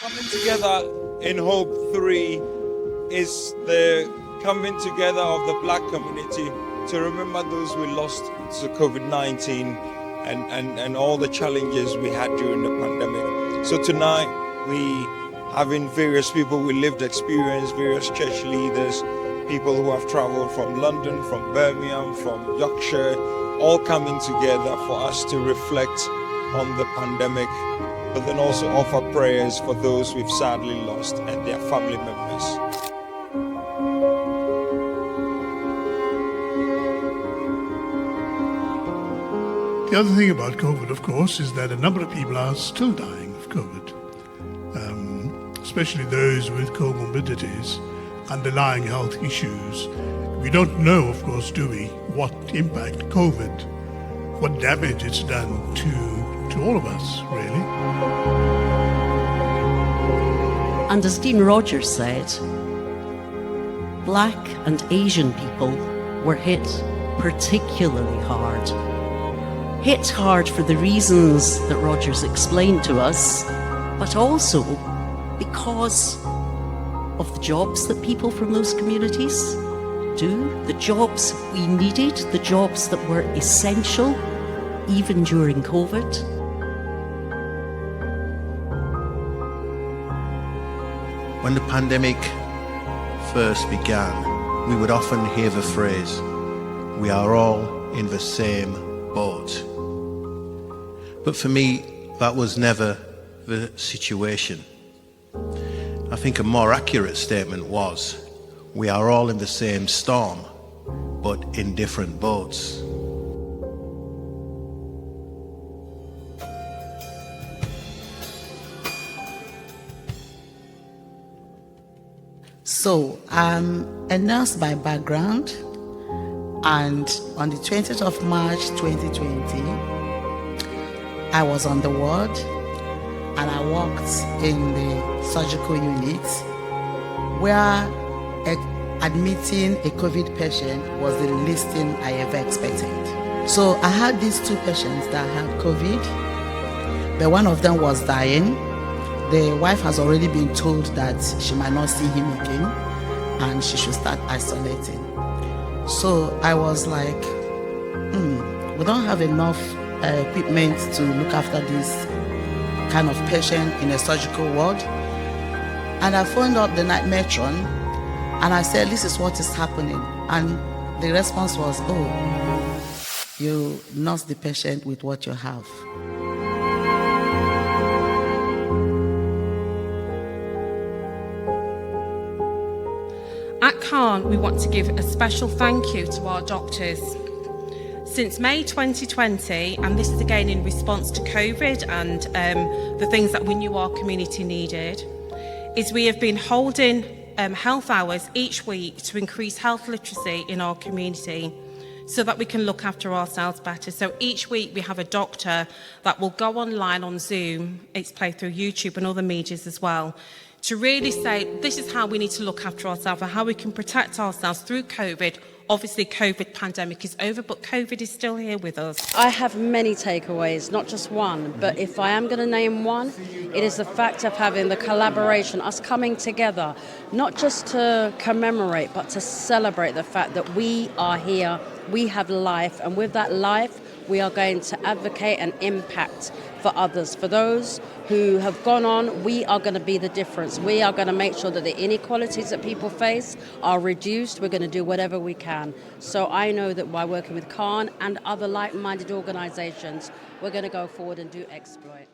Coming together in Hope 3 is the coming together of the Black community to remember those we lost to COVID-19 and all the challenges we had during the pandemic. So tonight we having various people with lived experience, various church leaders, people who have traveled from London, from Birmingham, from Yorkshire, all coming together for us to reflect on the pandemic, but then also offer prayers for those we've sadly lost and their family members. The other thing about COVID, of course, is that a number of people are still dying of COVID, especially those with comorbidities, underlying health issues. We don't know, of course, do we, what impact COVID, what damage it's done to all of us, really. And as Dean Rogers said, Black and Asian people were hit particularly hard. Hit hard for the reasons that Rogers explained to us, but also because of the jobs that people from those communities do, the jobs we needed, the jobs that were essential even during COVID. When the pandemic first began, we would often hear the phrase, "We are all in the same boat." But for me, that was never the situation. I think a more accurate statement was, "We are all in the same storm, but in different boats." So, I'm a nurse by background, and on the 20th of March 2020, I was on the ward and I worked in the surgical unit where admitting a COVID patient was the least thing I ever expected. So I had these two patients that had COVID, but one of them was dying. The wife has already been told that she might not see him again and she should start isolating. So I was like, we don't have enough equipment to look after this kind of patient in a surgical ward. And I phoned up the night matron and I said, this is what is happening. And the response was, oh, you nurse the patient with what you have. At Cairn, we want to give a special thank you to our doctors. Since May 2020, and this is again in response to COVID and the things that we knew our community needed, is we have been holding health hours each week to increase health literacy in our community so that we can look after ourselves better. So each week we have a doctor that will go online on Zoom, it's played through YouTube and other medias as well, to really say this is how we need to look after ourselves and how we can protect ourselves through COVID. Obviously, COVID pandemic is over, but COVID is still here with us. I have many takeaways, not just one, but if I am going to name one, it is the fact of having the collaboration, us coming together, not just to commemorate, but to celebrate the fact that we are here, we have life, and with that life, we are going to advocate and impact for others. For those who have gone on, we are going to be the difference. We are going to make sure that the inequalities that people face are reduced. We're going to do whatever we can. So I know that by working with Cairn and other like-minded organisations, we're going to go forward and do exploit.